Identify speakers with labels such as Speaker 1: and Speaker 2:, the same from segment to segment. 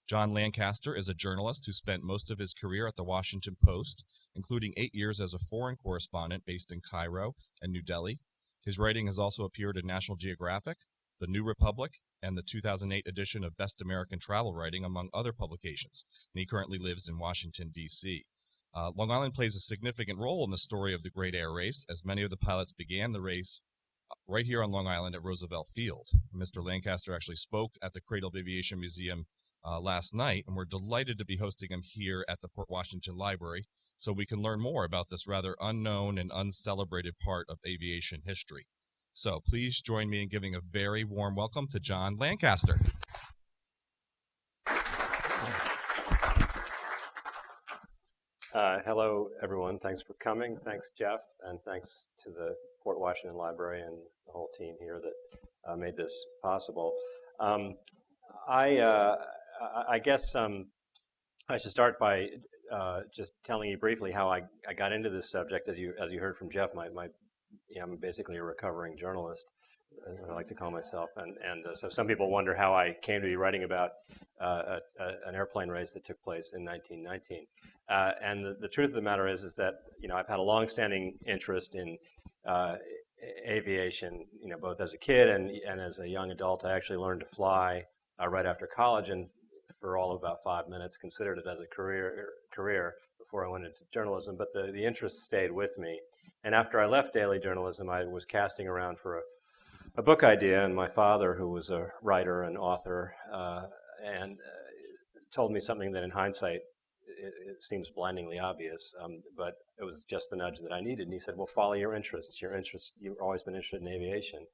Speaker 1: John Lancaster is a journalist who spent most of his career at the Washington Post, including 8 years as a foreign correspondent based in Cairo and New Delhi. His writing has also appeared in National Geographic, The New Republic, and the 2008 edition of Best American Travel Writing, among other publications, and he currently lives in Washington, D.C. Long Island plays a significant role in the story of the Great Air Race, as many of the pilots began the race right here on Long Island at Roosevelt Field. Mr. Lancaster actually spoke at the Cradle of Aviation Museum last night, and we're delighted to be hosting him here at the Port Washington Library so we can learn more about this rather unknown and uncelebrated part of aviation history. So please join me in giving a very warm welcome to John Lancaster.
Speaker 2: Hello, everyone. Thanks for coming. Thanks, Jeff, and thanks to the Port Washington Library and the whole team here that made this possible. I guess I should start by just telling you briefly how I got into this subject. As you heard from Jeff, I'm basically a recovering journalist, as I like to call myself, and so some people wonder how I came to be writing about an airplane race that took place in 1919. And the truth of the matter is that I've had a long-standing interest in aviation. Both as a kid and as a young adult. I actually learned to fly right after college, and for all of about 5 minutes considered it as a career before I went into journalism. But the interest stayed with me. And after I left daily journalism, I was casting around for a book idea, and my father, who was a writer and author, told me something that in hindsight it seems blindingly obvious, but it was just the nudge that I needed. And he said, well, follow your interests. You've always been interested in aviation.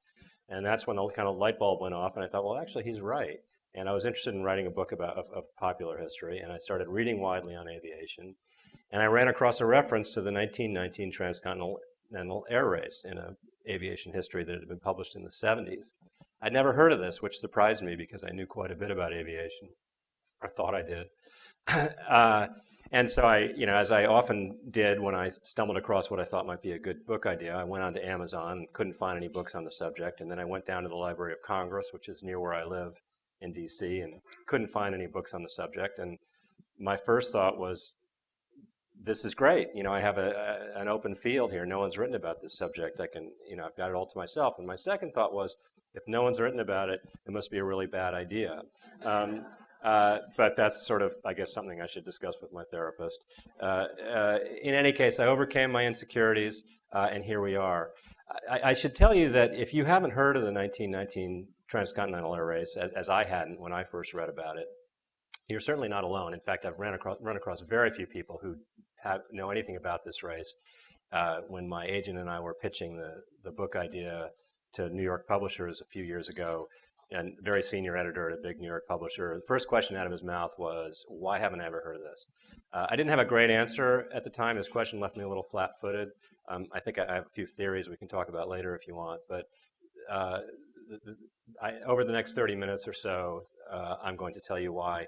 Speaker 2: And that's when the kind of light bulb went off, and I thought, well, actually, he's right. And I was interested in writing a book of popular history, and I started reading widely on aviation. And I ran across a reference to the 1919 transcontinental air race in an aviation history that had been published in the 70s. I'd never heard of this, which surprised me because I knew quite a bit about aviation, or thought I did. And so as I often did when I stumbled across what I thought might be a good book idea, I went onto Amazon and couldn't find any books on the subject. And then I went down to the Library of Congress, which is near where I live in DC, and couldn't find any books on the subject. And my first thought was, this is great. I have an open field here. No one's written about this subject. I've got it all to myself. And my second thought was, if no one's written about it, it must be a really bad idea. But that's sort of, I guess, something I should discuss with my therapist. In any case, I overcame my insecurities, and here we are. I should tell you that if you haven't heard of the 1919 transcontinental air race, as I hadn't when I first read about it, you're certainly not alone. In fact, I've run across very few people who know anything about this race. When my agent and I were pitching the book idea to New York publishers a few years ago, and very senior editor at a big New York publisher, the first question out of his mouth was, why haven't I ever heard of this? I didn't have a great answer at the time. His question left me a little flat-footed. I think I have a few theories we can talk about later if you want, but over the next 30 minutes or so, I'm going to tell you why.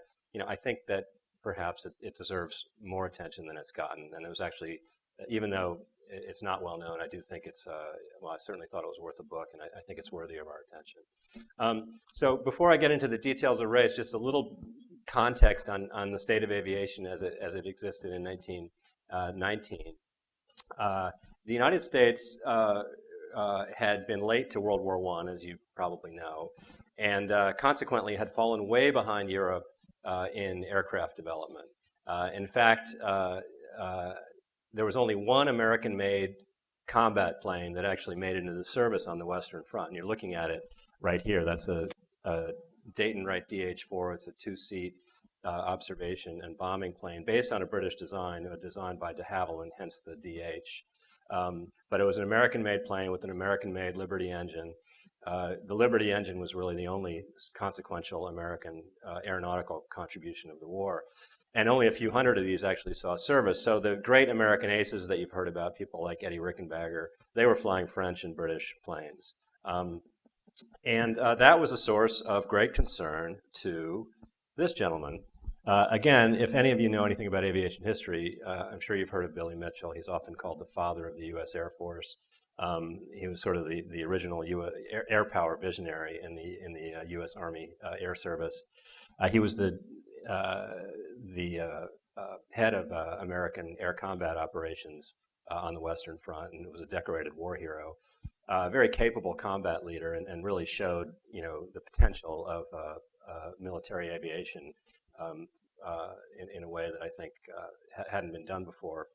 Speaker 2: I think that perhaps it deserves more attention than it's gotten, and it was actually, even though it's not well known, I do think it's, well, I certainly thought it was worth a book, and I think it's worthy of our attention. So before I get into the details of the race, just a little context on the state of aviation as it existed in 1919. The United States had been late to World War I, as you probably know, and consequently had fallen way behind Europe in aircraft development. In fact, there was only one American-made combat plane that actually made it into the service on the Western Front. And you're looking at it right here. That's a Dayton Wright DH-4. It's a two-seat observation and bombing plane based on a British design, designed by de Havilland, hence the DH. But it was an American-made plane with an American-made Liberty engine. The Liberty engine was really the only consequential American aeronautical contribution of the war. And only a few hundred of these actually saw service. So the great American aces that you've heard about, people like Eddie Rickenbacker, they were flying French and British planes. And that was a source of great concern to this gentleman. Again, if any of you know anything about aviation history, I'm sure you've heard of Billy Mitchell. He's often called the father of the U.S. Air Force. He was sort of the original air power visionary in the U.S. Army Air Service. He was head of American air combat operations on the Western Front, and was a decorated war hero. Very capable combat leader, and really showed, the potential of military aviation in a way that I think hadn't been done before.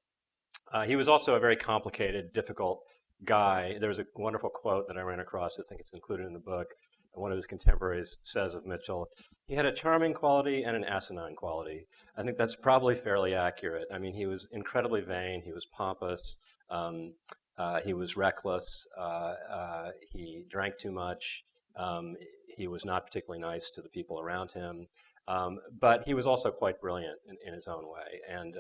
Speaker 2: He was also a very complicated, difficult guy. There's a wonderful quote that I ran across, I think it's included in the book. One of his contemporaries says of Mitchell, he had a charming quality and an asinine quality. I think that's probably fairly accurate. I mean, he was incredibly vain, he was pompous, he was reckless, he drank too much, he was not particularly nice to the people around him, but he was also quite brilliant in his own way, and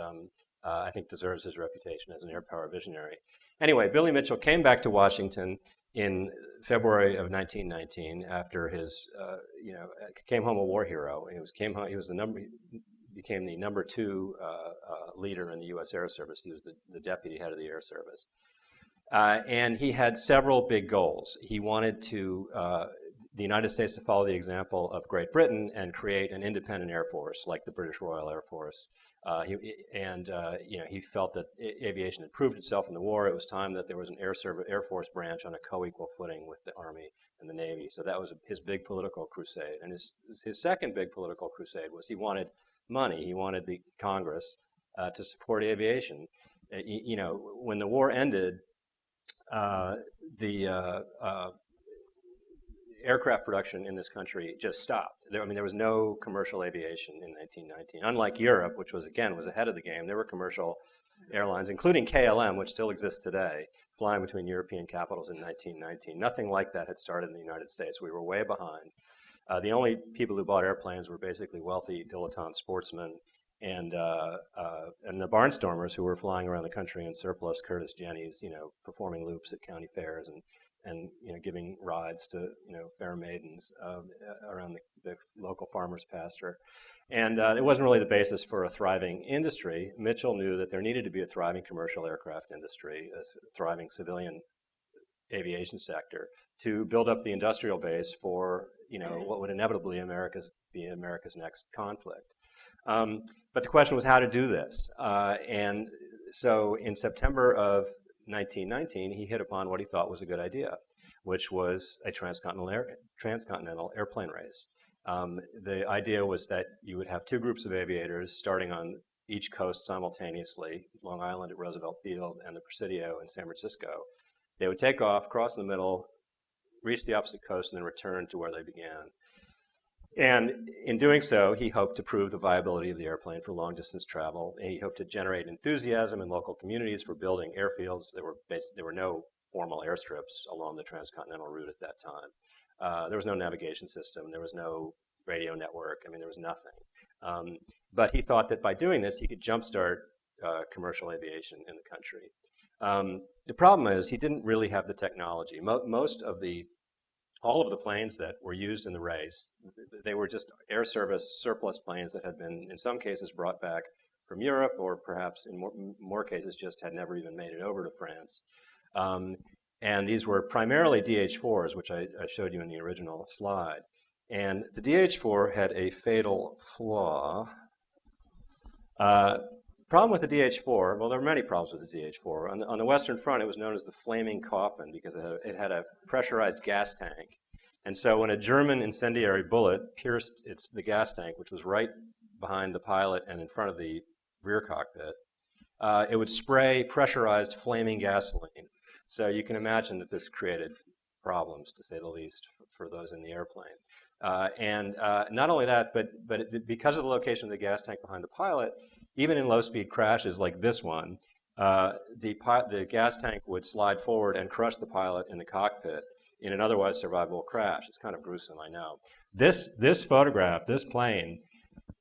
Speaker 2: I think deserves his reputation as an air power visionary. Anyway, Billy Mitchell came back to Washington in February of 1919 after his, came home a war hero. He became the number 2 leader in the U.S. Air Service. He was the deputy head of the Air Service. And he had several big goals. He wanted the United States to follow the example of Great Britain and create an independent Air Force like the British Royal Air Force. He felt that aviation had proved itself in the war. It was time that there was an Air Force branch on a co-equal footing with the Army and the Navy. So that was his big political crusade. And his second big political crusade was he wanted money. He wanted the Congress to support aviation. When the war ended, aircraft production in this country just stopped. There was no commercial aviation in 1919. Unlike Europe, which was ahead of the game, there were commercial airlines, including KLM, which still exists today, flying between European capitals in 1919. Nothing like that had started in the United States. We were way behind. The only people who bought airplanes were basically wealthy dilettante sportsmen and the barnstormers who were flying around the country in surplus Curtiss Jennies, performing loops at county fairs and giving rides to fair maidens around the local farmer's pasture. And it wasn't really the basis for a thriving industry. Mitchell knew that there needed to be a thriving commercial aircraft industry, a thriving civilian aviation sector to build up the industrial base for what would inevitably be America's next conflict. But the question was how to do this. And so in September of 1919, he hit upon what he thought was a good idea, which was a transcontinental airplane race. The idea was that you would have 2 groups of aviators starting on each coast simultaneously, Long Island at Roosevelt Field and the Presidio in San Francisco. They would take off, cross the middle, reach the opposite coast, and then return to where they began. And in doing so, he hoped to prove the viability of the airplane for long-distance travel, and he hoped to generate enthusiasm in local communities for building airfields. There were no formal airstrips along the transcontinental route at that time. There was no navigation system. There was no radio network. There was nothing. But he thought that by doing this, he could jumpstart commercial aviation in the country. The problem is he didn't really have the technology. All of the planes that were used in the race, they were just air service surplus planes that had been, in some cases, brought back from Europe, or perhaps in more cases just had never even made it over to France. And these were primarily DH-4s, which I showed you in the original slide. And the DH-4 had a fatal flaw. Problem with the DH-4, well, there were many problems with the DH-4. On the Western Front, it was known as the flaming coffin because it had a pressurized gas tank. And so when a German incendiary bullet pierced the gas tank, which was right behind the pilot and in front of the rear cockpit, it would spray pressurized flaming gasoline. So you can imagine that this created problems, to say the least, for those in the airplane. And not only that, but because of the location of the gas tank behind the pilot, even in low-speed crashes like this one, the gas tank would slide forward and crush the pilot in the cockpit in an otherwise survivable crash. It's kind of gruesome, I know. This photograph, this plane,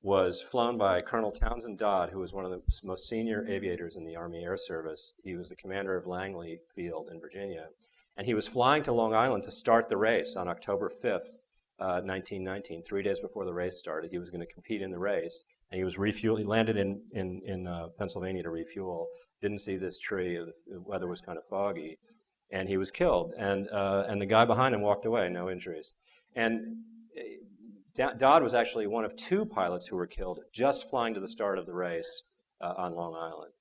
Speaker 2: was flown by Colonel Townsend Dodd, who was one of the most senior aviators in the Army Air Service. He was the commander of Langley Field in Virginia. And he was flying to Long Island to start the race on October 5th, 1919, 3 days before the race started. He was going to compete in the race. And he was refueled. He landed in Pennsylvania to refuel. Didn't see this tree. The weather was kind of foggy, and he was killed. And the guy behind him walked away, no injuries. And Dodd was actually one of 2 pilots who were killed just flying to the start of the race on Long Island,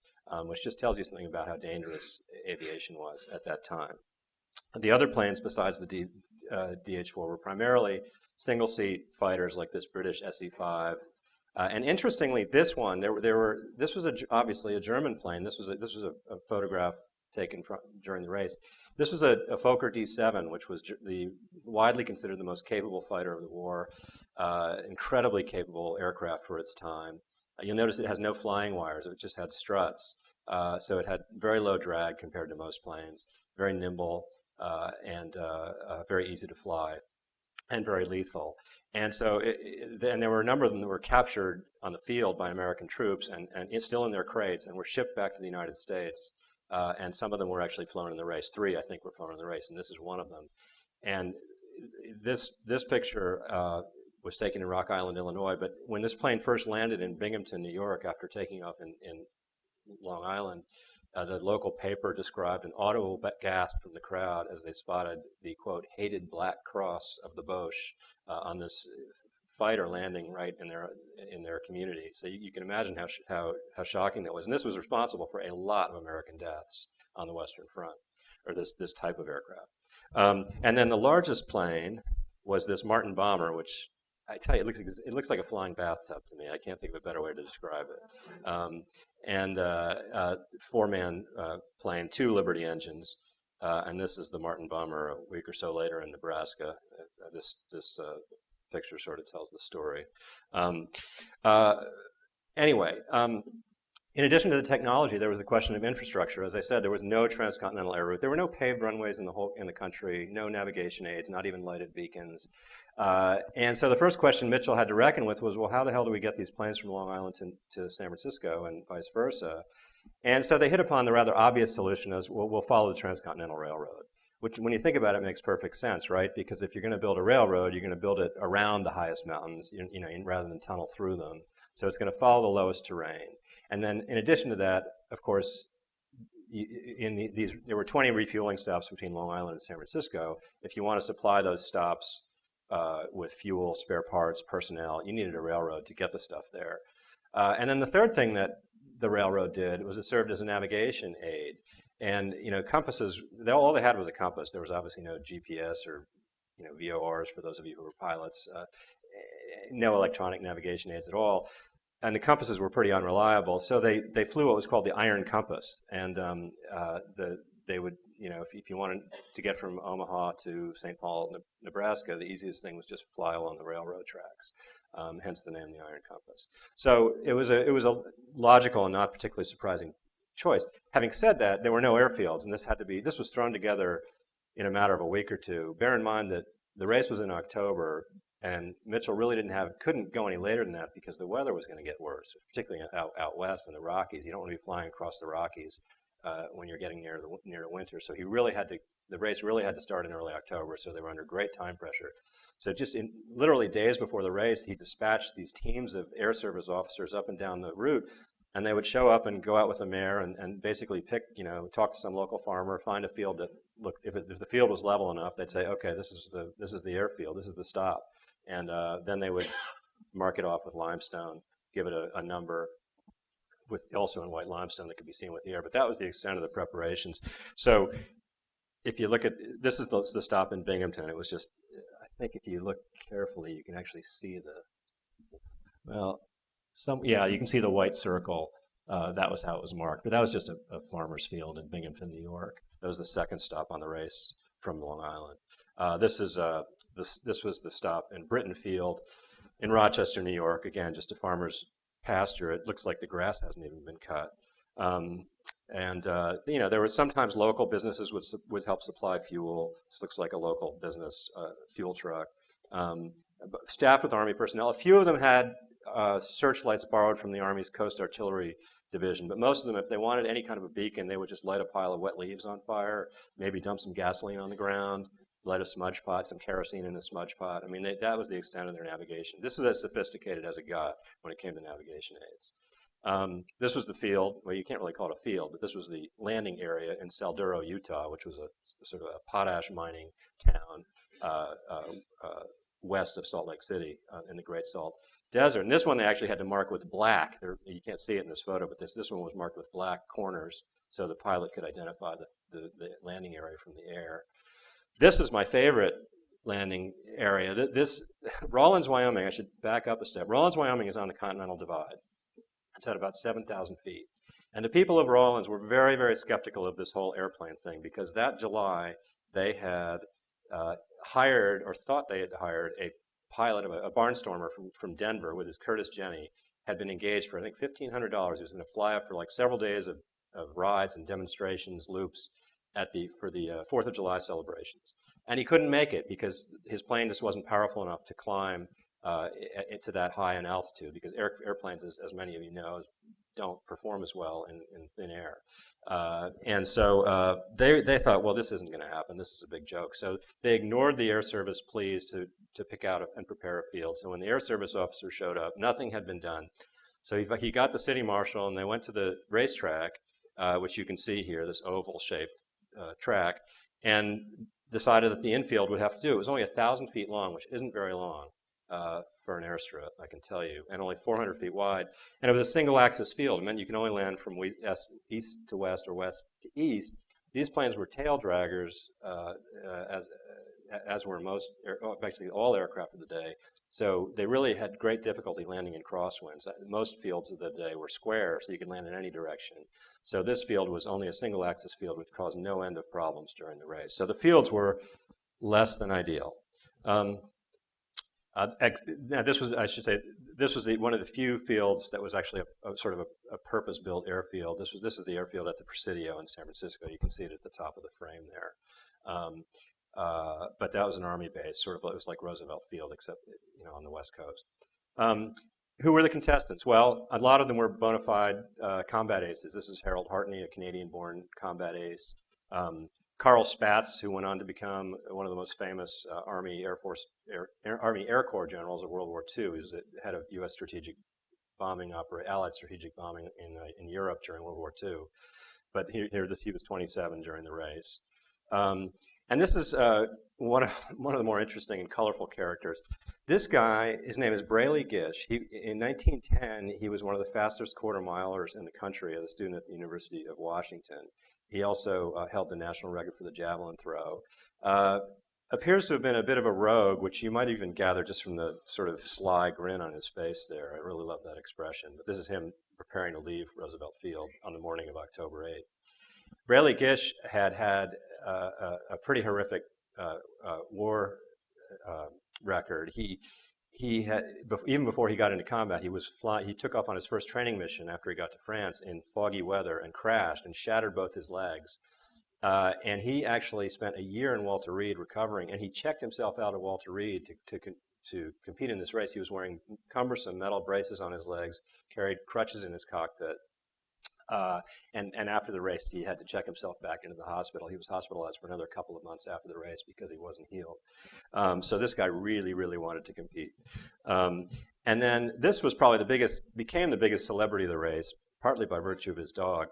Speaker 2: which just tells you something about how dangerous aviation was at that time. The other planes besides the DH-4 were primarily single-seat fighters like this British SE-5. And interestingly, this one, this was obviously a German plane. This was a photograph taken during the race. This was a Fokker D-7, which was widely considered the most capable fighter of the war, incredibly capable aircraft for its time. You'll notice it has no flying wires. It just had struts. So it had very low drag compared to most planes, very nimble, and very easy to fly, and very lethal. And so, and there were a number of them that were captured on the field by American troops and still in their crates and were shipped back to the United States. And some of them were actually flown in the race. 3, I think, were flown in the race, and this is one of them. And this picture was taken in Rock Island, Illinois, but when this plane first landed in Binghamton, New York, after taking off in Long Island, the local paper described an audible gasp from the crowd as they spotted the, quote, hated black cross of the Boche on this fighter landing right in their community. So you can imagine how shocking that was. And this was responsible for a lot of American deaths on the Western Front, or this type of aircraft. And then the largest plane was this Martin bomber, which I tell you, it looks like a flying bathtub to me. I can't think of a better way to describe it. And 4-man plane, 2 Liberty engines. And this is the Martin bomber a week or so later in Nebraska. This picture sort of tells the story. Anyway, in addition to the technology, there was the question of infrastructure. As I said, there was no transcontinental air route. There were no paved runways in the country, no navigation aids, not even lighted beacons. And so the first question Mitchell had to reckon with was, well, how the hell do we get these planes from Long Island to San Francisco and vice versa? And so they hit upon the rather obvious solution as, well, we'll follow the Transcontinental Railroad, which when you think about it makes perfect sense, right? Because if you're going to build a railroad, you're going to build it around the highest mountains, rather than tunnel through them. So it's going to follow the lowest terrain. And then in addition to that, of course, there were 20 refueling stops between Long Island and San Francisco. If you want to supply those stops with fuel, spare parts, personnel, you needed a railroad to get the stuff there. And then the third thing that the railroad did was it served as a navigation aid. And compasses, all they had was a compass. There was obviously no GPS or VORs for those of you who were pilots. No electronic navigation aids at all. And the compasses were pretty unreliable, so they flew what was called the iron compass. And they would, if you wanted to get from Omaha to St. Paul, Nebraska, the easiest thing was just fly along the railroad tracks. Hence the name, the iron compass. So it was a logical and not particularly surprising choice. Having said that, there were no airfields, and this was thrown together in a matter of a week or two. Bear in mind that the race was in October, and Mitchell really couldn't go any later than that because the weather was going to get worse, particularly out west in the Rockies. You don't want to be flying across the Rockies when you're getting near the winter. So the race really had to start in early October, so they were under great time pressure. So just literally days before the race, he dispatched these teams of air service officers up and down the route, and they would show up and go out with a mare and basically talk to some local farmer, find a field that, look, if the field was level enough, they'd say, okay, this is the airfield, this is the stop. And then they would mark it off with limestone, give it a number, also in white limestone that could be seen with the air. But that was the extent of the preparations. So if you look at, this is the stop in Binghamton. It was just, I think if you look carefully, you can actually see you can see the white circle. That was how it was marked. But that was just a farmer's field in Binghamton, New York. That was the second stop on the race from Long Island. This was the stop in Britton Field in Rochester, New York. Again, just a farmer's pasture. It looks like the grass hasn't even been cut. There were sometimes local businesses would help supply fuel. This looks like a local business fuel truck. Staffed with Army personnel. A few of them had searchlights borrowed from the Army's Coast Artillery Division, but most of them, if they wanted any kind of a beacon, they would just light a pile of wet leaves on fire, maybe dump some gasoline on the ground, light a smudge pot, some kerosene in a smudge pot. I mean, that was the extent of their navigation. This was as sophisticated as it got when it came to navigation aids. This was the field. Well, you can't really call it a field, but this was the landing area in Salduro, Utah, which was a sort of a potash mining town west of Salt Lake City in the Great Salt Desert. And this one they actually had to mark with black. You can't see it in this photo, but this one was marked with black corners so the pilot could identify the landing area from the air. This is my favorite landing area. Rawlins, Wyoming, I should back up a step. Rawlins, Wyoming is on the Continental Divide. It's at about 7,000 feet. And the people of Rawlins were very, very skeptical of this whole airplane thing because that July they had hired, or thought they had hired, a pilot, a barnstormer from Denver with his Curtis Jenny, had been engaged for, I think, $1,500. He was going to fly up for like several days of rides and demonstrations, loops, for the 4th of July celebrations. And he couldn't make it because his plane just wasn't powerful enough to climb to that high in altitude, because airplanes, as many of you know, don't perform as well in thin air. And so they thought, well, this isn't going to happen. This is a big joke. So they ignored the Air Service pleas to pick out and prepare a field. So when the Air Service officer showed up, nothing had been done. So he got the city marshal, and they went to the racetrack, which you can see here, this oval-shaped track, and decided that the infield would have to do it. It was only 1,000 feet long, which isn't very long for an airstrip, I can tell you, and only 400 feet wide. And it was a single-axis field. It meant you can only land from east to west or west to east. These planes were tail draggers, as were actually all aircraft of the day. So they really had great difficulty landing in crosswinds. Most fields of the day were square, so you could land in any direction. So this field was only a single-axis field, which caused no end of problems during the race. So the fields were less than ideal. Now this was, I should say, this was one of the few fields that was actually a sort of a purpose-built airfield. This is the airfield at the Presidio in San Francisco. You can see it at the top of the frame there. But that was an Army base, sort of. It was like Roosevelt Field, except on the West Coast. Who were the contestants? Well, a lot of them were bona fide combat aces. This is Harold Hartney, a Canadian-born combat ace. Carl Spaatz, who went on to become one of the most famous Army Air Corps generals of World War II. He was the head of U.S. strategic bombing Allied strategic bombing in Europe during World War II. But he was 27 during the race. And this is one of the more interesting and colorful characters. This guy, his name is Braley Gish. In 1910, he was one of the fastest quarter-milers in the country as a student at the University of Washington. He also held the national record for the javelin throw. Appears to have been a bit of a rogue, which you might even gather just from the sort of sly grin on his face there. I really love that expression. But this is him preparing to leave Roosevelt Field on the morning of October 8th. Braley Gish had a pretty horrific war record. He had, even before he got into combat, he took off on his first training mission after he got to France in foggy weather and crashed and shattered both his legs. And he actually spent a year in Walter Reed recovering, and he checked himself out of Walter Reed to compete in this race. He was wearing cumbersome metal braces on his legs, carried crutches in his cockpit. And after the race, he had to check himself back into the hospital. He was hospitalized for another couple of months after the race because he wasn't healed. So this guy really, really wanted to compete. And then this was probably became the biggest celebrity of the race, partly by virtue of his dog.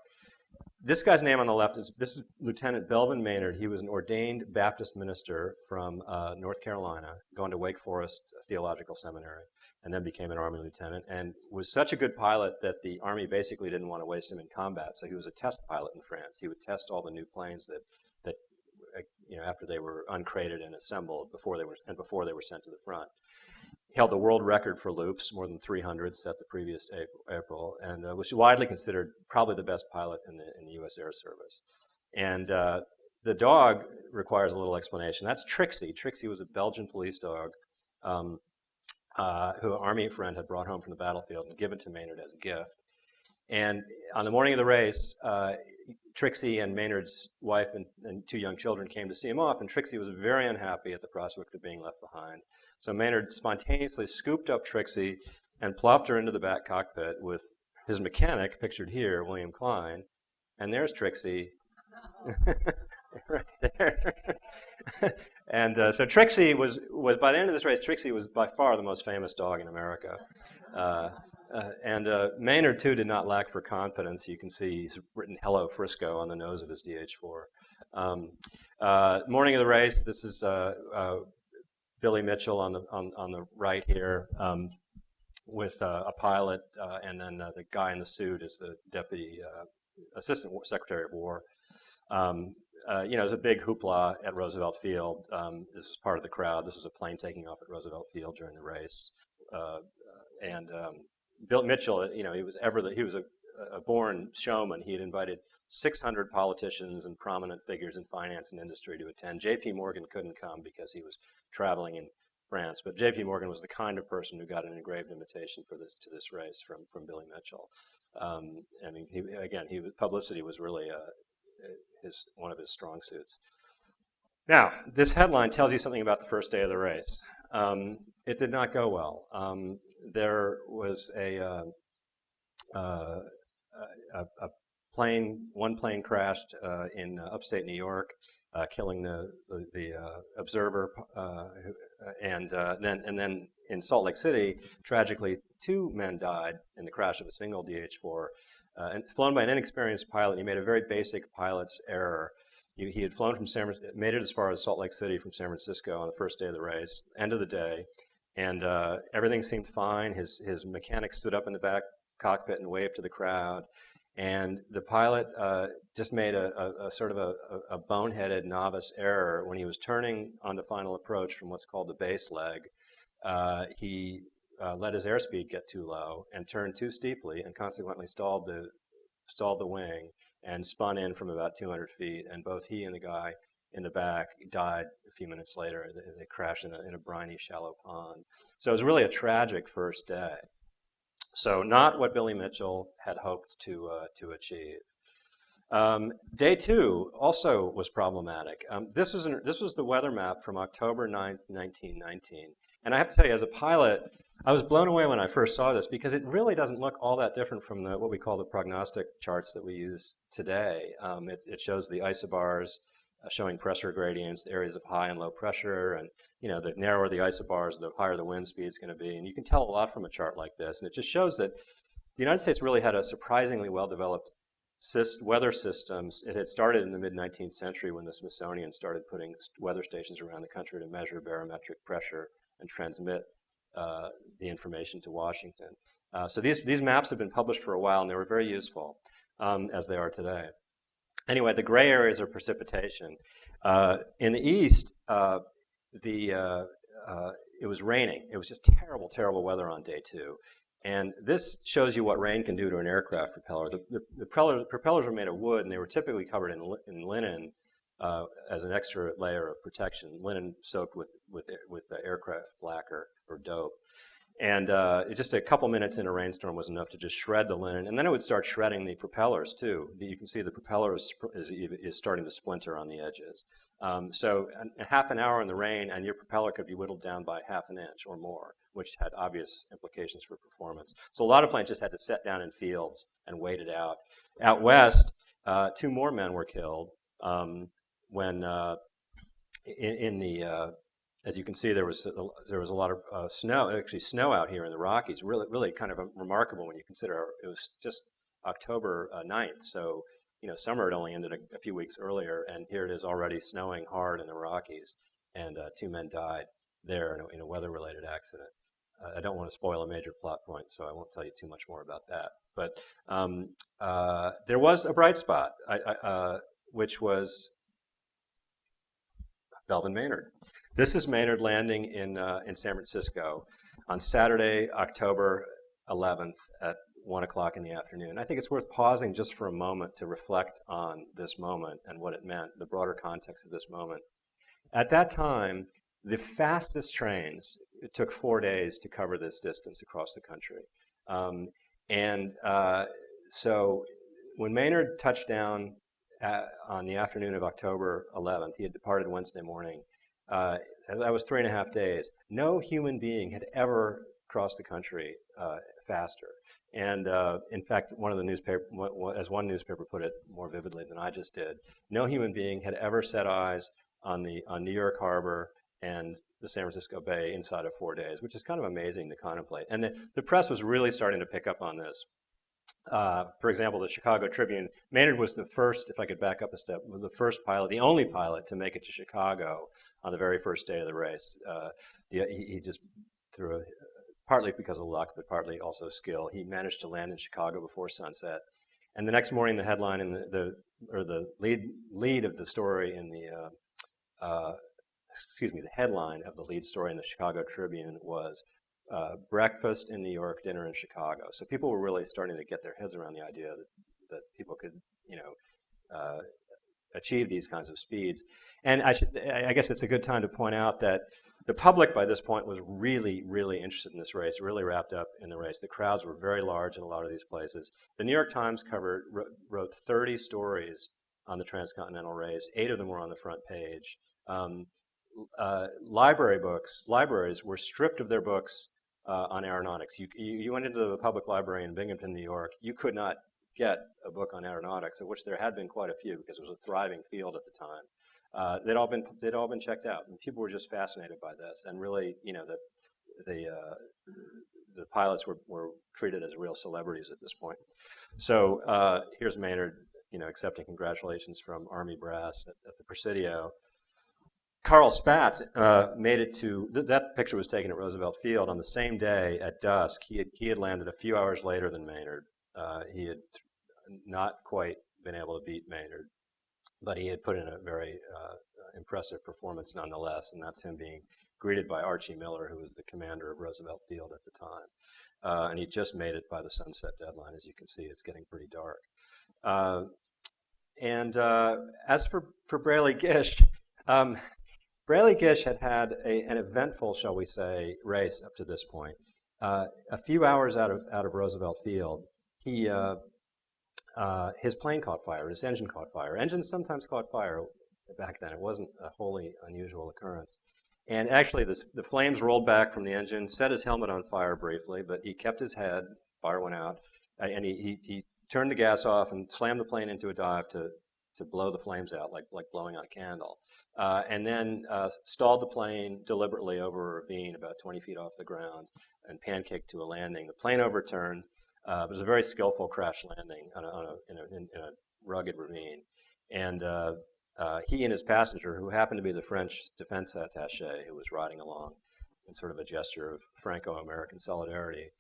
Speaker 2: This guy's name on the left this is Lieutenant Belvin Maynard. He was an ordained Baptist minister from North Carolina, going to Wake Forest Theological Seminary, and then became an Army lieutenant, and was such a good pilot that the Army basically didn't want to waste him in combat, so he was a test pilot in France. He would test all the new planes that after they were uncrated and assembled, before they were sent to the front. He held the world record for loops, more than 300 set the previous April, and was widely considered probably the best pilot in the U.S. Air Service. And the dog requires a little explanation. That's Trixie. Trixie was a Belgian police dog who an Army friend had brought home from the battlefield and given to Maynard as a gift. And on the morning of the race, Trixie and Maynard's wife and two young children came to see him off, and Trixie was very unhappy at the prospect of being left behind. So Maynard spontaneously scooped up Trixie and plopped her into the back cockpit with his mechanic, pictured here, William Klein. And there's Trixie, right there. And so Trixie was, by the end of this race, Trixie was by far the most famous dog in America. And Maynard, too, did not lack for confidence. You can see he's written "Hello Frisco" on the nose of his DH-4. Morning of the race, this is Billy Mitchell on the right here, with a pilot, and then the guy in the suit is the deputy assistant secretary of war. There's a big hoopla at Roosevelt Field. This is part of the crowd. This is a plane taking off at Roosevelt Field during the race, and Bill Mitchell, he was a born showman. He had invited 600 politicians and prominent figures in finance and industry to attend. J.P. Morgan couldn't come because he was traveling in France, but J.P. Morgan was the kind of person who got an engraved invitation to this race from Billy Mitchell. Publicity was really one of his strong suits. Now, this headline tells you something about the first day of the race. It did not go well. There was one plane crashed in upstate New York, killing the observer, and then in Salt Lake City, tragically, 2 men died in the crash of a single DH-4, and flown by an inexperienced pilot. He made a very basic pilot's error. He had flown made it as far as Salt Lake City from San Francisco on the first day of the race, end of the day, and everything seemed fine. His mechanic stood up in the back cockpit and waved to the crowd, and the pilot just made a sort of a boneheaded novice error when he was turning on the final approach from what's called the base leg. He let his airspeed get too low and turned too steeply, and consequently stalled the wing and spun in from about 200 feet. And both he and the guy in the back died a few minutes later. They crashed in a briny, shallow pond. So it was really a tragic first day. So not what Billy Mitchell had hoped to achieve. Day 2 also was problematic. This was the weather map from October 9th, 1919. And I have to tell you, as a pilot, I was blown away when I first saw this because it really doesn't look all that different from what we call the prognostic charts that we use today. It shows the isobars showing pressure gradients, the areas of high and low pressure, and the narrower the isobars, the higher the wind speed is going to be. And you can tell a lot from a chart like this. And it just shows that the United States really had a surprisingly well-developed weather systems. It had started in the mid-19th century when the Smithsonian started putting weather stations around the country to measure barometric pressure and transmit the information to Washington. So these maps have been published for a while, and they were very useful, as they are today. Anyway, the gray areas are precipitation. In the east, it was raining. It was just terrible, terrible weather on day 2. And this shows you what rain can do to an aircraft propeller. The propellers were made of wood, and they were typically covered in linen as an extra layer of protection, linen soaked with the aircraft lacquer or dope. And just a couple minutes in a rainstorm was enough to just shred the linen, and then it would start shredding the propellers too. You can see the propeller is starting to splinter on the edges. So a half an hour in the rain, and your propeller could be whittled down by half an inch or more, which had obvious implications for performance. So a lot of planes just had to set down in fields and wait it out. Out west, 2 more men were killed when as you can see, there was a lot of snow out here in the Rockies. Really kind of remarkable when you consider it was just October 9th. So summer had only ended a few weeks earlier, and here it is already snowing hard in the Rockies, and 2 men died there in a weather-related accident. I don't want to spoil a major plot point, so I won't tell you too much more about that. But there was a bright spot, which was Belvin Maynard. This is Maynard landing in San Francisco on Saturday, October 11th at 1 o'clock in the afternoon. I think it's worth pausing just for a moment to reflect on this moment and what it meant, the broader context of this moment. At that time, the fastest trains, it took 4 days to cover this distance across the country. So when Maynard touched down on the afternoon of October 11th, he had departed Wednesday morning. That was 3.5 days. No human being had ever crossed the country faster. And in fact, as one newspaper put it more vividly than I just did, no human being had ever set eyes on New York Harbor and the San Francisco Bay inside of 4 days, which is kind of amazing to contemplate. And the press was really starting to pick up on this. For example, the Chicago Tribune, Maynard was the first, if I could back up a step, the first pilot, the only pilot to make it to Chicago on the very first day of the race. He just threw partly because of luck, but partly also skill. He managed to land in Chicago before sunset. And the next morning, the headline in the lead of the story in the the headline of the lead story in the Chicago Tribune was breakfast in New York, dinner in Chicago. So people were really starting to get their heads around the idea that people could, achieve these kinds of speeds. And I guess it's a good time to point out that the public by this point was really, really interested in this race, really wrapped up in the race. The crowds were very large in a lot of these places. The New York Times wrote 30 stories on the transcontinental race. 8 of them were on the front page. Libraries were stripped of their books on aeronautics. You went into the public library in Binghamton, New York. You could not get a book on aeronautics, of which there had been quite a few because it was a thriving field at the time. They'd all been checked out, and people were just fascinated by this. And really, the pilots were treated as real celebrities at this point. So here's Maynard, accepting congratulations from Army brass at the Presidio. Carl Spaatz made it to that picture was taken at Roosevelt Field on the same day at dusk. He had landed a few hours later than Maynard. He had not quite been able to beat Maynard, but he had put in a very impressive performance nonetheless, and that's him being greeted by Archie Miller, who was the commander of Roosevelt Field at the time. And he just made it by the sunset deadline. As you can see, it's getting pretty dark. As for Braley Gish, Braley Gish had an eventful, shall we say, race up to this point. A few hours out of Roosevelt Field, his plane caught fire, his engine caught fire. Engines sometimes caught fire back then. It wasn't a wholly unusual occurrence. And actually, the flames rolled back from the engine, set his helmet on fire briefly, but he kept his head, fire went out, and he turned the gas off and slammed the plane into a dive to blow the flames out, like blowing out a candle. And then stalled the plane deliberately over a ravine about 20 feet off the ground and pancaked to a landing. The plane overturned. It was a very skillful crash landing in a rugged ravine. And he and his passenger, who happened to be the French defense attaché who was riding along in sort of a gesture of Franco-American solidarity,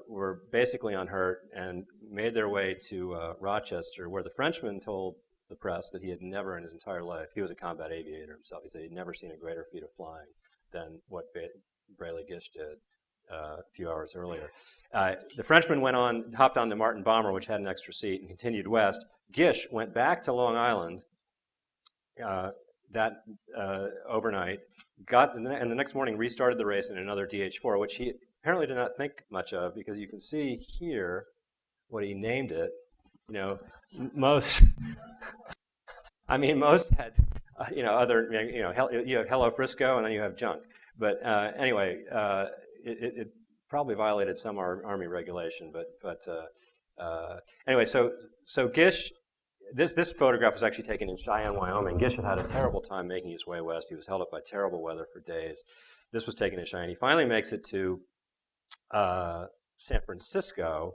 Speaker 2: were basically unhurt and made their way to Rochester, where the Frenchman told the press that he had never in his entire life, he was a combat aviator himself, he said he'd never seen a greater feat of flying than what Braley Gish did a few hours earlier. The Frenchman hopped on the Martin bomber, which had an extra seat, and continued west. Gish went back to Long Island overnight, and the next morning restarted the race in another DH-4, which he apparently did not think much of, because you can see here what he named it. Most had, other, you have Hello Frisco and then you have junk. But anyway, it probably violated some Army regulation. But anyway, so Gish, this photograph was actually taken in Cheyenne, Wyoming. Gish had a terrible time making his way west. He was held up by terrible weather for days. This was taken in Cheyenne. He finally makes it to San Francisco,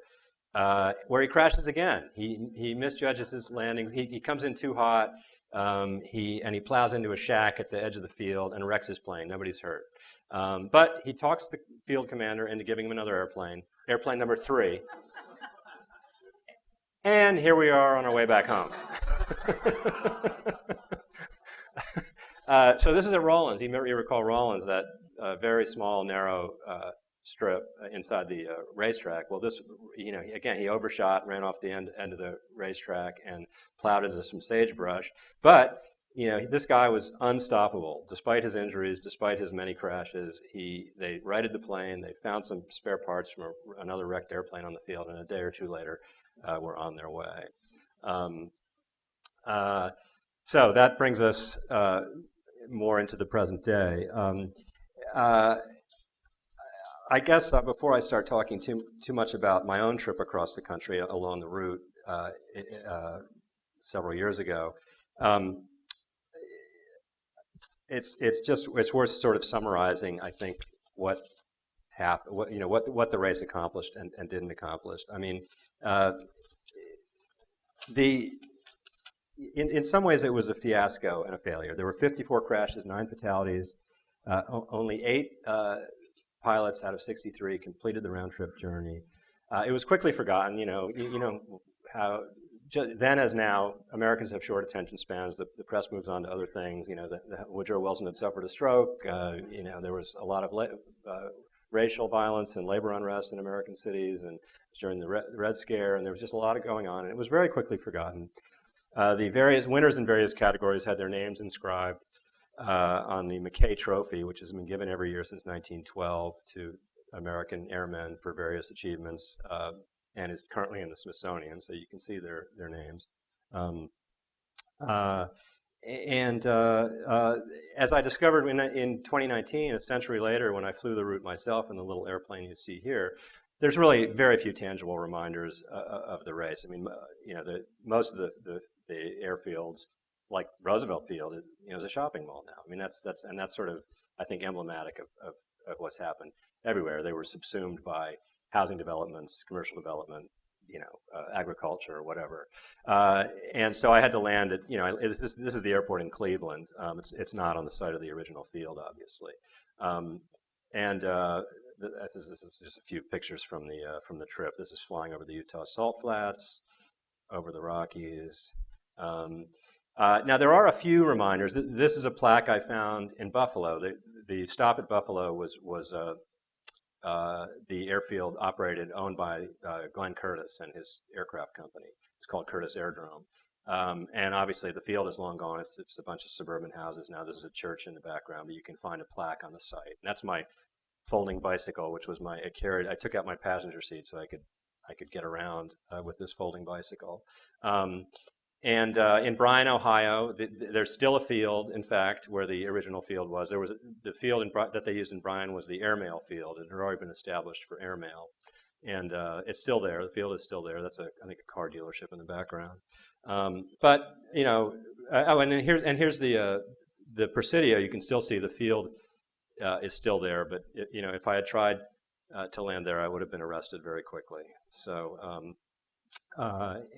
Speaker 2: where he crashes again. He misjudges his landing. He comes in too hot. He plows into a shack at the edge of the field and wrecks his plane. Nobody's hurt. But he talks the field commander into giving him another airplane number 3. And here we are on our way back home. So this is at Rawlins. You recall Rawlins, that very small, narrow strip inside the racetrack. Well, this, again, he overshot, ran off the end of the racetrack and plowed into some sagebrush. But, this guy was unstoppable. Despite his injuries, despite his many crashes, they righted the plane, they found some spare parts from another wrecked airplane on the field, and a day or two later, were on their way. So that brings us more into the present day. I guess before I start talking too much about my own trip across the country along the route several years ago, it's worth sort of summarizing, I think, what happened, what the race accomplished and didn't accomplish. I mean, in some ways, it was a fiasco and a failure. There were 54 crashes, 9 fatalities. Only 8 pilots out of 63 completed the round-trip journey. It was quickly forgotten. You know how then as now, Americans have short attention spans. The press moves on to other things. You know, Woodrow Wilson had suffered a stroke. You know, there was a lot of racial violence and labor unrest in American cities, and during the Red Scare, and there was just a lot going on, and it was very quickly forgotten. The various winners in various categories had their names inscribed on the McKay Trophy, which has been given every year since 1912 to American airmen for various achievements, and is currently in the Smithsonian, so you can see their names. As I discovered in 2019, a century later, when I flew the route myself in the little airplane you see here, there's really very few tangible reminders of the race. I mean, you know, most of the airfields, like Roosevelt Field, you know, is a shopping mall now. I mean, that's sort of, I think, emblematic of what's happened everywhere. They were subsumed by housing developments, commercial development, you know, agriculture or whatever. And so I had to land at, you know, this is the airport in Cleveland. It's not on the site of the original field, obviously. This is just a few pictures from the trip. This is flying over the Utah Salt Flats, over the Rockies. Now there are a few reminders. This is a plaque I found in Buffalo. The stop at Buffalo was the airfield owned by Glenn Curtiss and his aircraft company. It's called Curtiss Airdrome. And obviously the field is long gone. It's a bunch of suburban houses now. There's a church in the background, but you can find a plaque on the site. And that's my folding bicycle, which was I took out my passenger seat so I could get around with this folding bicycle. And in Bryan, Ohio, there's still a field, in fact, where the original field was. The field that they used in Bryan was the airmail field. It had already been established for airmail. And it's still there. The field is still there. That's, I think, a car dealership in the background. But, you know, and here's the Presidio. You can still see the field is still there. But, you know, if I had tried to land there, I would have been arrested very quickly. So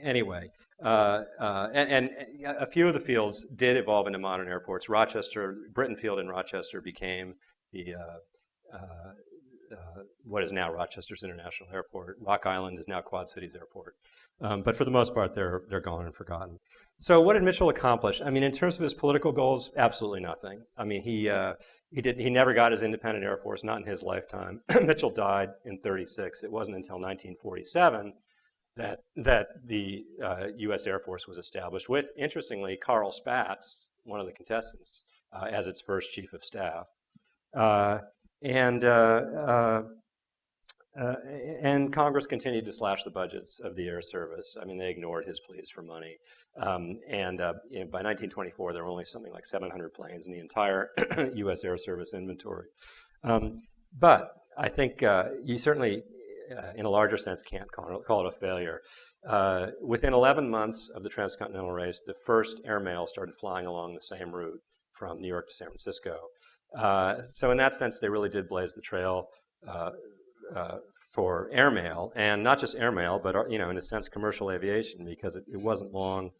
Speaker 2: anyway, and a few of the fields did evolve into modern airports. Britton Field in Rochester became the what is now Rochester's International Airport. Rock Island is now Quad Cities Airport. But for the most part, they're gone and forgotten. So what did Mitchell accomplish? I mean, in terms of his political goals, absolutely nothing. I mean, he never got his independent Air Force, not in his lifetime. Mitchell died in '36. It wasn't until 1947 that the U.S. Air Force was established with, interestingly, Carl Spaatz, one of the contestants, as its first chief of staff. And Congress continued to slash the budgets of the Air Service. I mean, they ignored his pleas for money. You know, by 1924, there were only something like 700 planes in the entire U.S. Air Service inventory. But I think you certainly, in a larger sense, can't call it a failure. Within 11 months of the transcontinental race, the first airmail started flying along the same route from New York to San Francisco. So in that sense, they really did blaze the trail for airmail, and not just airmail, but, you know, in a sense, commercial aviation, because it wasn't long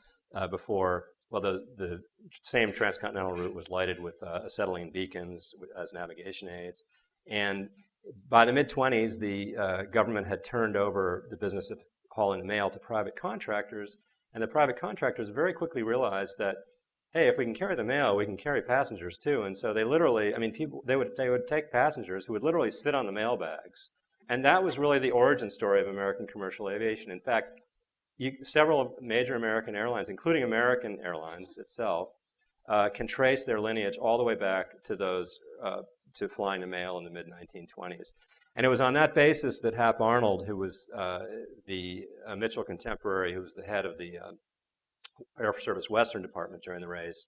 Speaker 2: before, well, the same transcontinental route was lighted with acetylene beacons as navigation aids. And by the mid-20s, the government had turned over the business of hauling the mail to private contractors, and the private contractors very quickly realized that, hey, if we can carry the mail, we can carry passengers too. And so they literally, I mean, they would take passengers who would literally sit on the mail bags. And that was really the origin story of American commercial aviation. In fact, several major American airlines, including American Airlines itself, can trace their lineage all the way back to those to flying the mail in the mid-1920s. And it was on that basis that Hap Arnold, who was the Mitchell contemporary, who was the head of the Air Service Western Department during the race,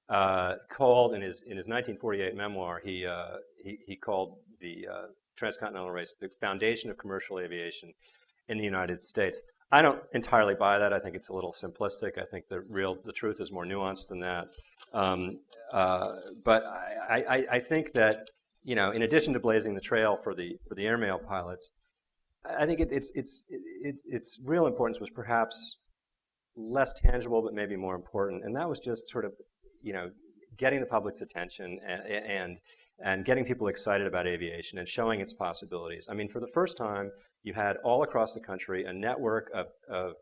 Speaker 2: called in his 1948 memoir, he called the transcontinental race the foundation of commercial aviation in the United States. I don't entirely buy that. I think it's a little simplistic. I think the truth is more nuanced than that. But I think that, you know, in addition to blazing the trail for the airmail pilots, I think its real importance was perhaps less tangible, but maybe more important. And that was just sort of, getting the public's attention and getting people excited about aviation and showing its possibilities. I mean, for the first time, you had all across the country a network of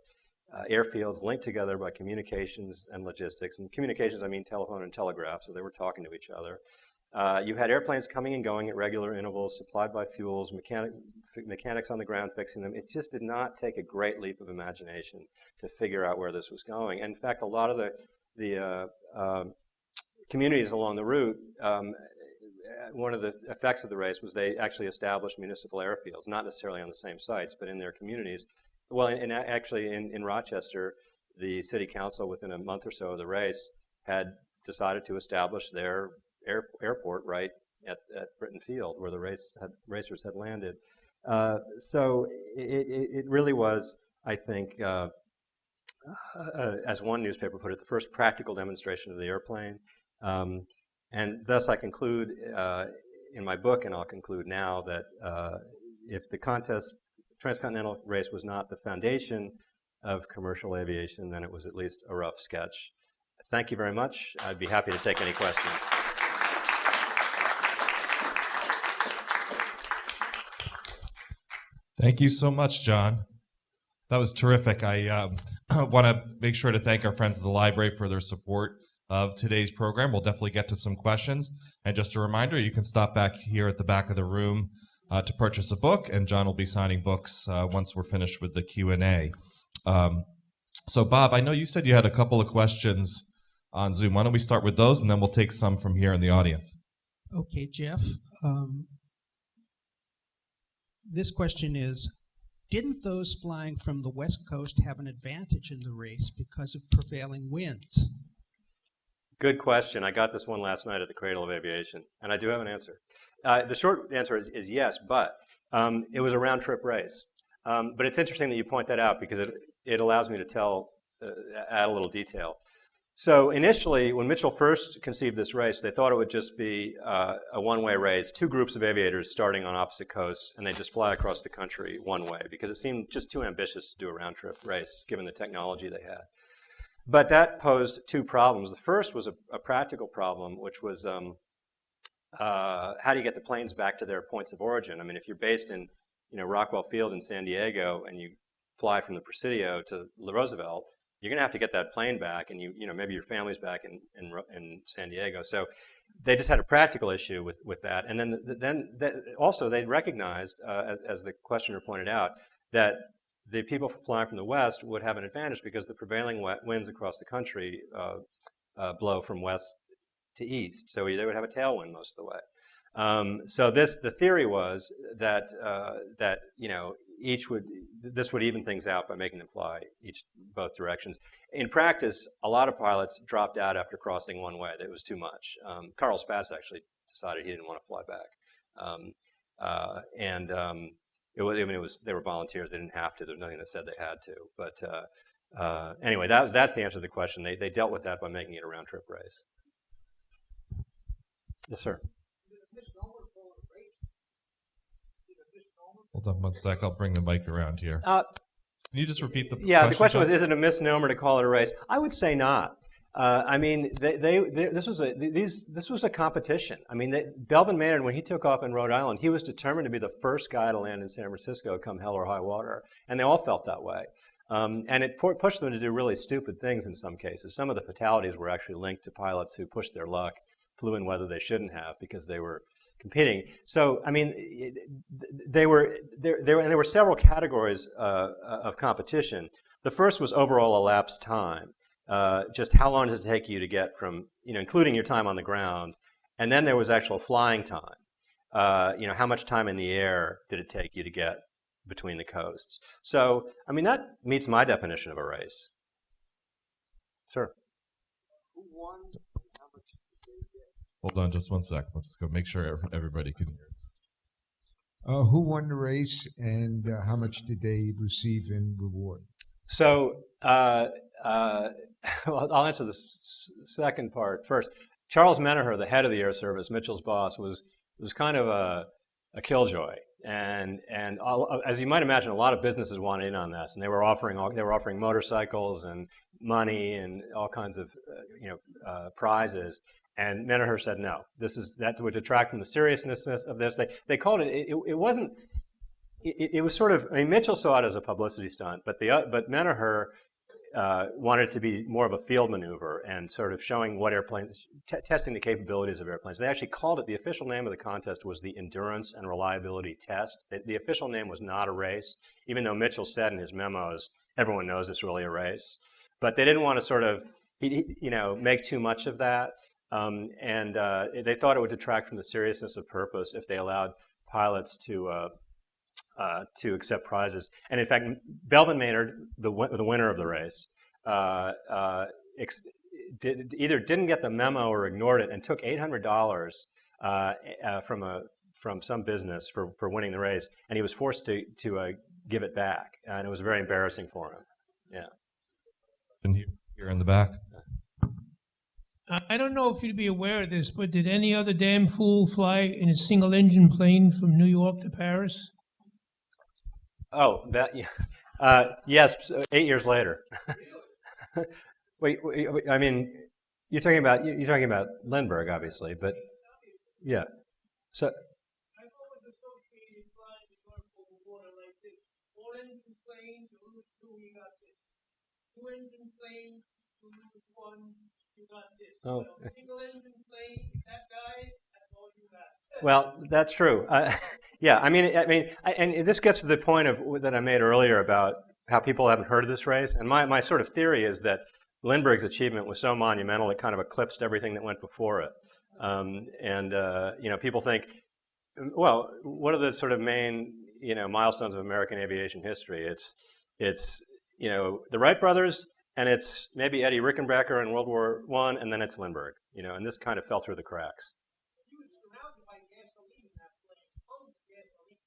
Speaker 2: airfields linked together by communications and logistics. And communications, I mean telephone and telegraph, so they were talking to each other. You had airplanes coming and going at regular intervals, supplied by fuels, mechanics on the ground fixing them. It just did not take a great leap of imagination to figure out where this was going. And in fact, a lot of the communities along the route, one of the effects of the race was they actually established municipal airfields, not necessarily on the same sites, but in their communities. Well, actually in Rochester, the city council, within a month or so of the race, had decided to establish their airport right at Riveting Field, where the racers had landed. So it really was, I think, as one newspaper put it, the first practical demonstration of the airplane. And thus I conclude in my book, and I'll conclude now, that if the transcontinental race was not the foundation of commercial aviation, then it was at least a rough sketch. Thank you very much. I'd be happy to take any questions.
Speaker 1: Thank you so much, John. That was terrific. I want to make sure to thank our friends at the library for their support of today's program. We'll definitely get to some questions. And just a reminder, you can stop back here at the back of the room to purchase a book, and John will be signing books once we're finished with the Q&A. So Bob, I know you said you had a couple of questions on Zoom. Why don't we start with those, and then we'll take some from here in the audience.
Speaker 3: Okay, Jeff. This question is, didn't those flying from the West Coast have an advantage in the race because of prevailing winds?
Speaker 2: Good question. I got this one last night at the Cradle of Aviation, and I do have an answer. The short answer is yes, but it was a round-trip race. But it's interesting that you point that out, because it allows me to add a little detail. So initially, when Mitchell first conceived this race, they thought it would just be a one-way race, two groups of aviators starting on opposite coasts, and they just fly across the country one way, because it seemed just too ambitious to do a round-trip race, given the technology they had. But that posed two problems. The first was a practical problem, which was how do you get the planes back to their points of origin? I mean, if you're based in Roosevelt Field in San Diego, and you fly from the Presidio to Roosevelt, you're going to have to get that plane back, and maybe your family's back in San Diego. So they just had a practical issue with that. And then also they recognized, as the questioner pointed out, that the people flying from the west would have an advantage because the prevailing winds across the country blow from west to east. So they would have a tailwind most of the way. So the theory was that this would even things out by making them fly both directions. In practice, a lot of pilots dropped out after crossing one way. It was too much. Carl Spaatz actually decided he didn't want to fly back. They were volunteers. They didn't have to. There's nothing that said they had to. But anyway, that's the answer to the question. They dealt with that by making it a round-trip race. Yes, sir.
Speaker 1: Hold on one sec. I'll bring the mic around here. Can you just repeat the question?
Speaker 2: Yeah, the question was, is it a misnomer to call it a race? I would say not. I mean, this was a competition. I mean, Belvin Maynard, when he took off in Rhode Island, he was determined to be the first guy to land in San Francisco come hell or high water, and they all felt that way. And it pushed them to do really stupid things in some cases. Some of the fatalities were actually linked to pilots who pushed their luck, flew in weather they shouldn't have because they were competing. So, I mean, there were several categories of competition. The first was overall elapsed time. Just how long does it take you to get from, including your time on the ground, and then there was actual flying time. How much time in the air did it take you to get between the coasts? So, I mean, that meets my definition of a race. Sir.
Speaker 4: Who won? How much did they get?
Speaker 1: Hold on just one sec. We'll just go make sure everybody can hear.
Speaker 4: Who won the race, and how much did they receive in reward?
Speaker 2: So, well, I'll answer the second part first. Charles Menaher, the head of the Air Service, Mitchell's boss, was kind of a killjoy, and as you might imagine, a lot of businesses wanted in on this, and they were offering motorcycles and money and all kinds of prizes. And Menaher said no. That would detract from the seriousness of this. They called it. It wasn't. It was sort of. I mean, Mitchell saw it as a publicity stunt, but Menaher wanted it to be more of a field maneuver and sort of showing what airplanes, testing the capabilities of airplanes. They actually called it. The official name of the contest was the Endurance and Reliability Test. The official name was not a race, even though Mitchell said in his memos, everyone knows it's really a race. But they didn't want to sort of, make too much of that. And they thought it would detract from the seriousness of purpose if they allowed pilots to accept prizes. And in fact, Belvin Maynard, the winner of the race, either didn't get the memo or ignored it and took $800 from some business for winning the race, and he was forced to give it back, and it was very embarrassing for him. Yeah.
Speaker 1: And here in the back.
Speaker 5: I don't know if you'd be aware of this, but did any other damn fool fly in a single-engine plane from New York to Paris?
Speaker 2: Oh, that yes. 8 years later. wait, I mean, you're talking about Lindbergh, obviously, but yeah. So.
Speaker 5: I've always associated flying New York over water like this: four-engine plane, you lose two, you got this. Two-engine plane, you lose one, you got this.
Speaker 2: Oh.
Speaker 5: Single-engine plane, that dies, that's all you got.
Speaker 2: Well, that's true. Yeah, and this gets to the point that I made earlier about how people haven't heard of this race. And my sort of theory is that Lindbergh's achievement was so monumental it kind of eclipsed everything that went before it. People think, well, what are the sort of main milestones of American aviation history? It's the Wright brothers, and it's maybe Eddie Rickenbacker in World War I, and then it's Lindbergh. And this kind of fell through the cracks.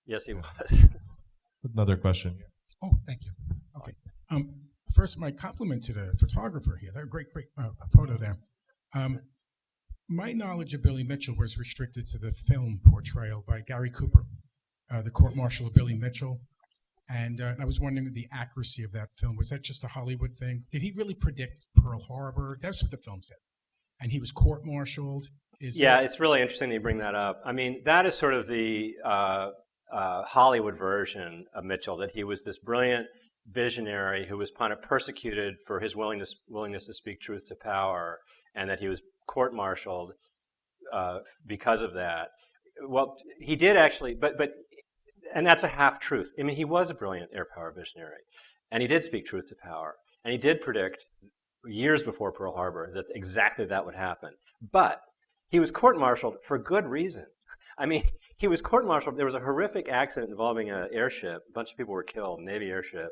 Speaker 2: Yes, he was.
Speaker 1: Another question.
Speaker 6: Oh, thank you. Okay. First, my compliment to the photographer here. That great photo there. My knowledge of Billy Mitchell was restricted to the film portrayal by Gary Cooper, the court martial of Billy Mitchell. And I was wondering the accuracy of that film. Was that just a Hollywood thing? Did he really predict Pearl Harbor? That's what the film said. And he was court-martialed.
Speaker 2: It's really interesting that you bring that up. I mean, that is sort of the Hollywood version of Mitchell, that he was this brilliant visionary who was kind of persecuted for his willingness to speak truth to power, and that he was court-martialed because of that. Well, he did actually, and that's a half-truth. I mean, he was a brilliant air power visionary, and he did speak truth to power, and he did predict years before Pearl Harbor that exactly that would happen. But he was court-martialed for good reason. I mean, he was court-martialed. There was a horrific accident involving an airship. A bunch of people were killed, a Navy airship.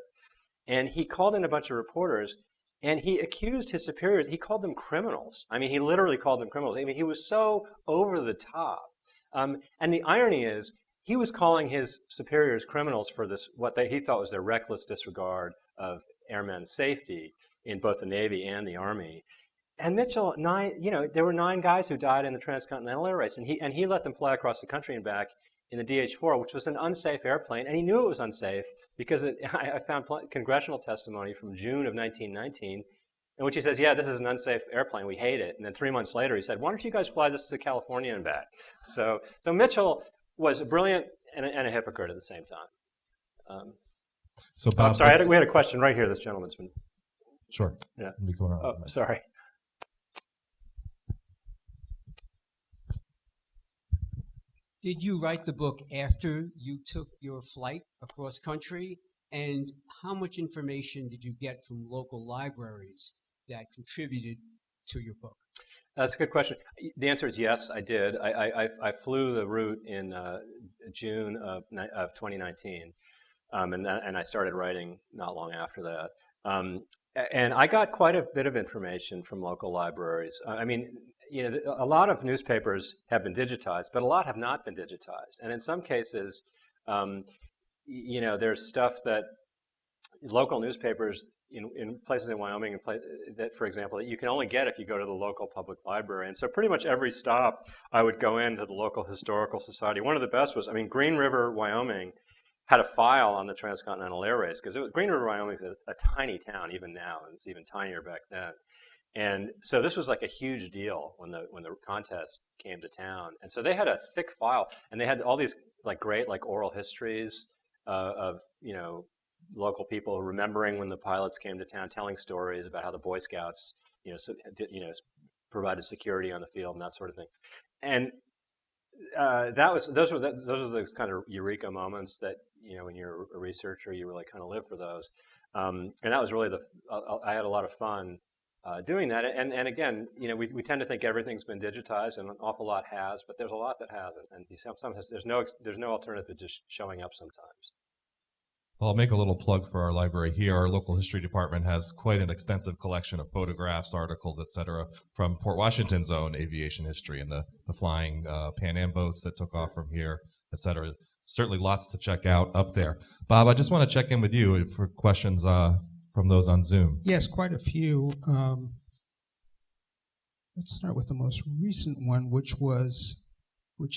Speaker 2: And he called in a bunch of reporters, and he accused his superiors. He called them criminals. I mean, he literally called them criminals. I mean, he was so over the top. And the irony is, he was calling his superiors criminals for this, he thought was their reckless disregard of airmen's safety in both the Navy and the Army. And Mitchell, there were 9 guys who died in the transcontinental air race, and he let them fly across the country and back in the DH-4, which was an unsafe airplane, and he knew it was unsafe because I found congressional testimony from June of 1919 in which he says, yeah, this is an unsafe airplane, we hate it. And then 3 months later he said, why don't you guys fly this to California and back? So Mitchell was brilliant and a hypocrite at the same time.
Speaker 1: So Bob,
Speaker 2: I'm sorry, we had a question right here. This gentleman's been...
Speaker 1: Sure.
Speaker 2: Yeah.
Speaker 1: Be going on.
Speaker 2: Oh, sorry.
Speaker 7: Did you write the book after you took your flight across country? And how much information did you get from local libraries that contributed to your book?
Speaker 2: That's a good question. The answer is yes, I did. I flew the route in June of 2019, and I started writing not long after that. And I got quite a bit of information from local libraries. I mean, a lot of newspapers have been digitized, but a lot have not been digitized. And in some cases, there's stuff that local newspapers in places in Wyoming, that, for example, that you can only get if you go to the local public library. And so pretty much every stop, I would go into the local historical society. One of the best was, Green River, Wyoming, had a file on the transcontinental air race, because Green River, Wyoming is a tiny town even now, and it's even tinier back then. And so this was like a huge deal when the contest came to town. And so they had a thick file, and they had all these like great like oral histories of local people remembering when the pilots came to town, telling stories about how the Boy Scouts provided security on the field and that sort of thing. And those were those kind of eureka moments that when you're a researcher you really kind of live for those. And that was really I had a lot of fun doing that. And again, we tend to think everything's been digitized, and an awful lot has, but there's a lot that hasn't. And sometimes there's no alternative to just showing up sometimes.
Speaker 1: Well, I'll make a little plug for our library here. Our local history department has quite an extensive collection of photographs, articles, etc., from Port Washington's own aviation history and the flying Pan Am boats that took off from here, etc. Certainly lots to check out up there. Bob, I just want to check in with you for questions from those on Zoom.
Speaker 3: Yes, quite a few. Let's start with the most recent one, which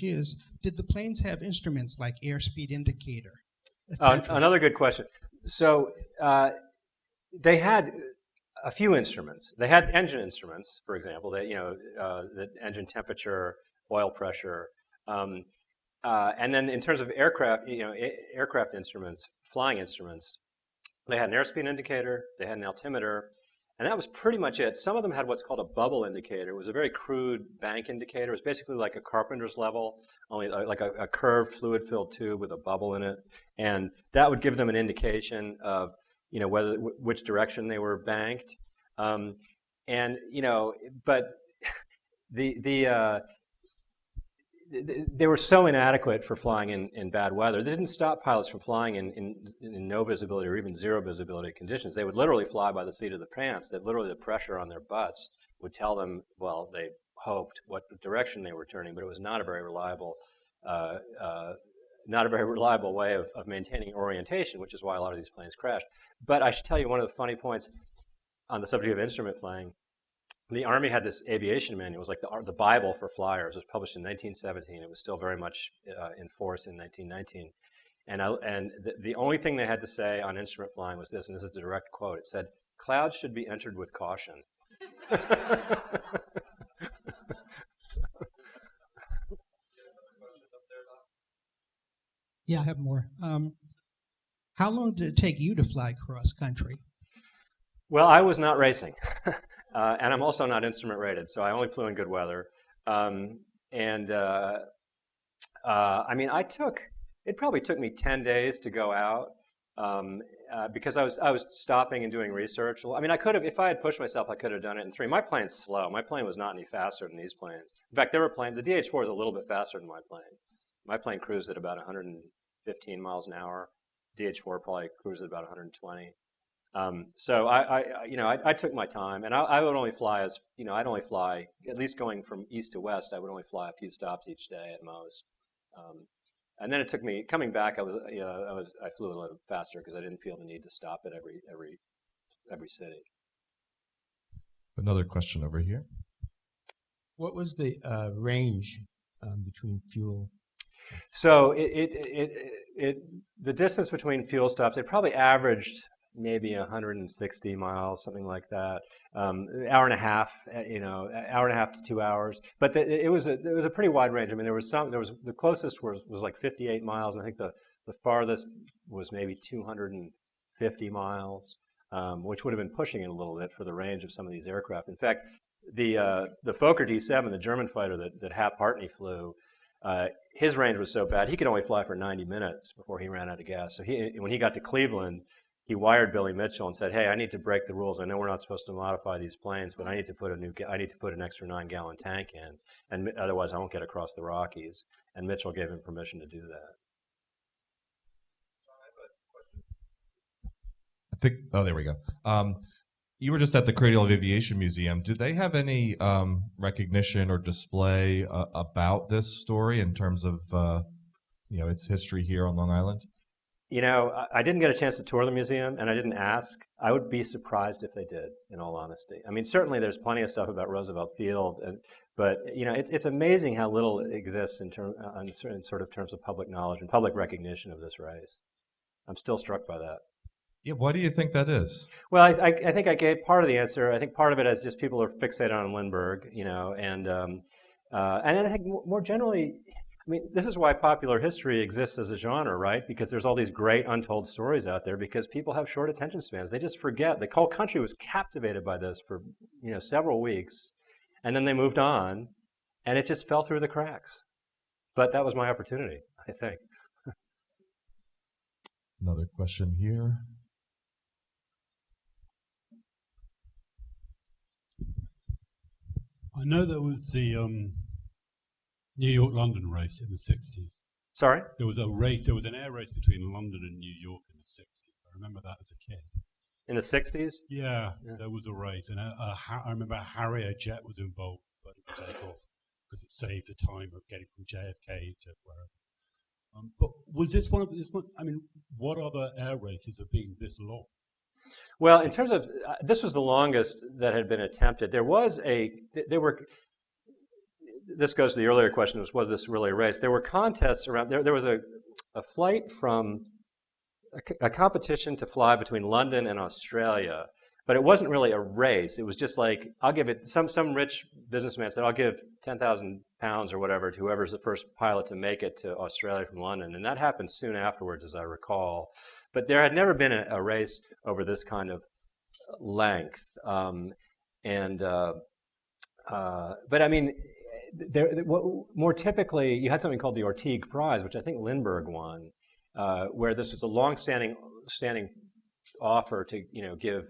Speaker 3: is, did the planes have instruments like airspeed indicator?
Speaker 2: Another good question. So they had a few instruments. They had engine instruments, for example. The engine temperature, oil pressure, and then in terms of aircraft, aircraft instruments, flying instruments, they had an airspeed indicator. They had an altimeter, and that was pretty much it. Some of them had what's called a bubble indicator. It was a very crude bank indicator. It was basically like a carpenter's level, only like a curved fluid-filled tube with a bubble in it, and that would give them an indication of which direction they were banked. But they were so inadequate for flying in bad weather. They didn't stop pilots from flying in no visibility or even zero visibility conditions. They would literally fly by the seat of the pants. That literally the pressure on their butts would tell them, well, they hoped what direction they were turning, but it was not a very reliable way of maintaining orientation, which is why a lot of these planes crashed. But I should tell you one of the funny points on the subject of instrument flying. The Army had this aviation manual. It was like the Bible for flyers. It was published in 1917. It was still very much in force in 1919. And the only thing they had to say on instrument flying was this, and this is a direct quote. It said, "Clouds should be entered with caution."
Speaker 3: Yeah, I have more. How long did it take you to fly cross country?
Speaker 2: Well, I was not racing. And I'm also not instrument rated, so I only flew in good weather. It probably took me 10 days to go out because I was stopping and doing research. I mean, I could have, if I had pushed myself, I could have done it in 3. My plane's slow. My plane was not any faster than these planes. In fact, there were planes, the DH-4 is a little bit faster than my plane. My plane cruised at about 115 miles an hour. DH-4 probably cruised at about 120. So I took my time, and I would only fly I'd only fly, at least going from east to west, I would only fly a few stops each day at most. And then it took me, coming back, I flew a little faster because I didn't feel the need to stop at every city.
Speaker 1: Another question over here.
Speaker 8: What was the range between fuel?
Speaker 2: So the distance between fuel stops, it probably averaged maybe 160 miles, something like that. Hour and a half to 2 hours. But it was a pretty wide range. I mean, the closest was like 58 miles, and I think the farthest was maybe 250 miles, which would have been pushing it a little bit for the range of some of these aircraft. In fact, the Fokker D-7, the German fighter that Hap Hartney flew, his range was so bad he could only fly for 90 minutes before he ran out of gas. So when he got to Cleveland, he wired Billy Mitchell and said, "Hey, I need to break the rules. I know we're not supposed to modify these planes, but I need to put an extra 9-gallon tank in, and otherwise I won't get across the Rockies." And Mitchell gave him permission to do that.
Speaker 1: I think. Oh, there we go. You were just at the Cradle of Aviation Museum. Do they have any recognition or display about this story in terms of its history here on Long Island?
Speaker 2: I didn't get a chance to tour the museum, and I didn't ask. I would be surprised if they did, in all honesty. I mean, certainly there's plenty of stuff about Roosevelt Field, but it's amazing how little exists in terms of public knowledge and public recognition of this race. I'm still struck by that.
Speaker 1: Yeah, why do you think that is?
Speaker 2: Well, I think I gave part of the answer. I think part of it is just people are fixated on Lindbergh, and I think more generally, I mean, this is why popular history exists as a genre, right? Because there's all these great untold stories out there because people have short attention spans. They just forget. The whole country was captivated by this for, several weeks, and then they moved on, and it just fell through the cracks. But that was my opportunity, I think.
Speaker 1: Another question here.
Speaker 9: I know there was the New York-London race in the 60s.
Speaker 2: Sorry?
Speaker 9: There was an air race between London and New York in the 60s. I remember that as a kid.
Speaker 2: In the 60s?
Speaker 9: Yeah. There was a race. And I remember a Harrier jet was involved in takeoff because it saved the time of getting from JFK to wherever. But was this one? I mean, what other air races have been this long?
Speaker 2: Well, in terms of, this was the longest that had been attempted. This goes to the earlier question, was this really a race? There were contests around, there was a flight from, a competition to fly between London and Australia, but it wasn't really a race. It was just like, I'll give it, some rich businessman said, I'll give 10,000 pounds or whatever to whoever's the first pilot to make it to Australia from London. And that happened soon afterwards, as I recall. But there had never been a race over this kind of length. But I mean, more typically, you had something called the Ortigue Prize, which I think Lindbergh won, where this was a long-standing offer to give,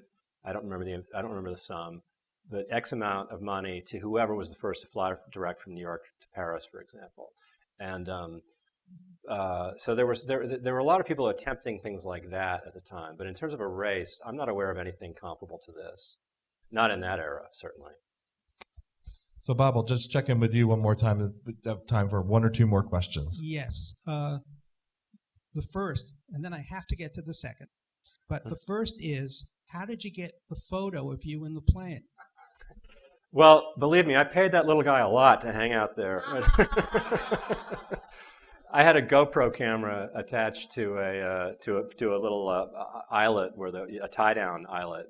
Speaker 2: I don't remember the sum, but X amount of money to whoever was the first to fly direct from New York to Paris, for example. And so there were a lot of people attempting things like that at the time. But in terms of a race, I'm not aware of anything comparable to this. Not in that era, certainly.
Speaker 1: So, Bob, I'll just check in with you one more time. We have time for one or two more questions.
Speaker 3: Yes. The first, and then I have to get to the second. But the first is, how did you get the photo of you in the plane?
Speaker 2: Well, believe me, I paid that little guy a lot to hang out there. I had a GoPro camera attached to a little eyelet, a tie-down eyelet.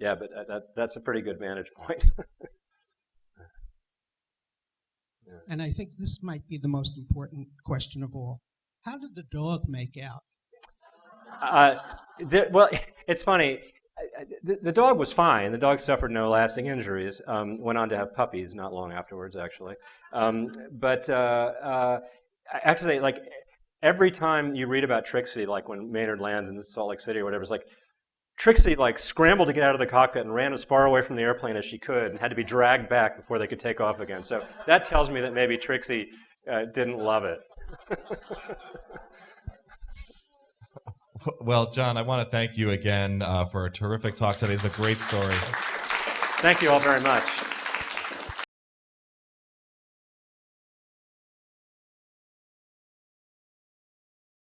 Speaker 2: Yeah, but that's a pretty good vantage point. Yeah.
Speaker 3: And I think this might be the most important question of all. How did the dog make out?
Speaker 2: Well, it's funny. The dog was fine. The dog suffered no lasting injuries. Went on to have puppies not long afterwards, actually. Actually, like, every time you read about Trixie, like when Maynard lands in Salt Lake City or whatever, it's like, Trixie scrambled to get out of the cockpit and ran as far away from the airplane as she could and had to be dragged back before they could take off again. So that tells me that maybe Trixie didn't love it.
Speaker 1: Well, John, I want to thank you again for a terrific talk today. It's a great story.
Speaker 2: Thank you all very much.